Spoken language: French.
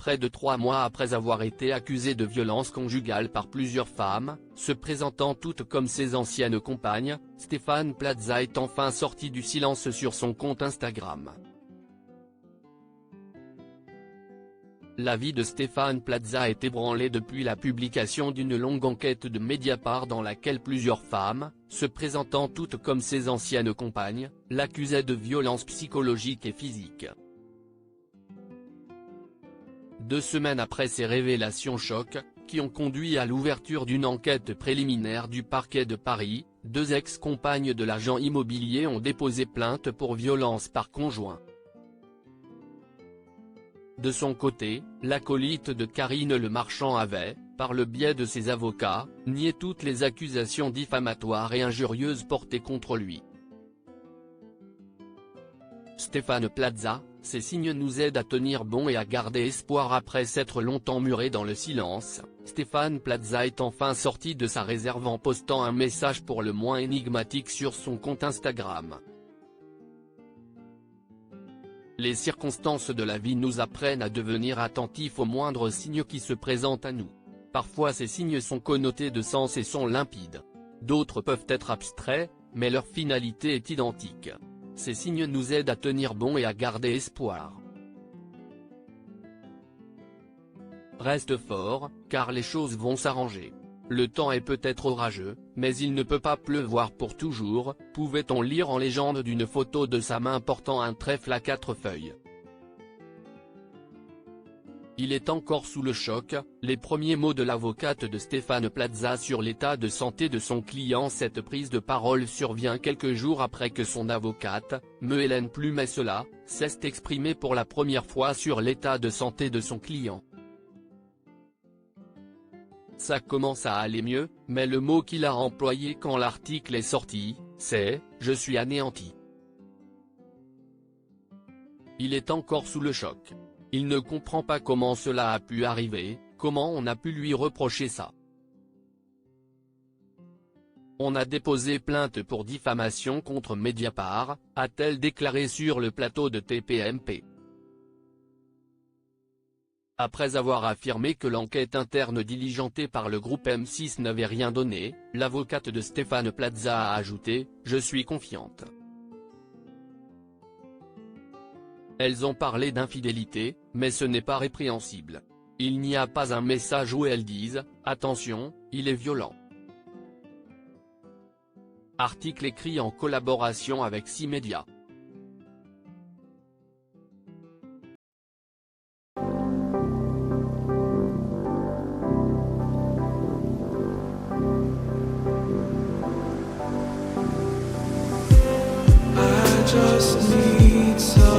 près de 3 mois après avoir été accusé de violence conjugale par plusieurs femmes, se présentant toutes comme ses anciennes compagnes, Stéphane Plaza est enfin sorti du silence sur son compte Instagram. La vie de Stéphane Plaza est ébranlée depuis la publication d'une longue enquête de Mediapart dans laquelle plusieurs femmes, se présentant toutes comme ses anciennes compagnes, l'accusaient de violences psychologiques et physiques. 2 semaines après ces révélations choc, qui ont conduit à l'ouverture d'une enquête préliminaire du parquet de Paris, 2 ex-compagnes de l'agent immobilier ont déposé plainte pour violence par conjoint. De son côté, l'acolyte de Karine Le Marchand avait, par le biais de ses avocats, nié toutes les accusations diffamatoires et injurieuses portées contre lui. Stéphane Plaza, ces signes nous aident à tenir bon et à garder espoir après s'être longtemps muré dans le silence. Stéphane Plaza est enfin sorti de sa réserve en postant un message pour le moins énigmatique sur son compte Instagram. Les circonstances de la vie nous apprennent à devenir attentifs aux moindres signes qui se présentent à nous. Parfois ces signes sont connotés de sens et sont limpides. D'autres peuvent être abstraits, mais leur finalité est identique. Ces signes nous aident à tenir bon et à garder espoir. Reste fort, car les choses vont s'arranger. Le temps est peut-être orageux, mais il ne peut pas pleuvoir pour toujours, pouvait-on lire en légende d'une photo de sa main portant un trèfle à 4 feuilles. Il est encore sous le choc, les premiers mots de l'avocate de Stéphane Plaza sur l'état de santé de son client. Cette prise de parole survient quelques jours après que son avocate, Hélène Plumessela, s'est exprimée pour la première fois sur l'état de santé de son client. Ça commence à aller mieux, mais le mot qu'il a employé quand l'article est sorti, c'est « je suis anéanti ». Il est encore sous le choc. Il ne comprend pas comment cela a pu arriver, comment on a pu lui reprocher ça. On a déposé plainte pour diffamation contre Mediapart, a-t-elle déclaré sur le plateau de TPMP. Après avoir affirmé que l'enquête interne diligentée par le groupe M6 n'avait rien donné, l'avocate de Stéphane Plaza a ajouté « Je suis confiante ». Elles ont parlé d'infidélité, mais ce n'est pas répréhensible. Il n'y a pas un message où elles disent « Attention, il est violent ». Article écrit en collaboration avec 6 médias. I just need some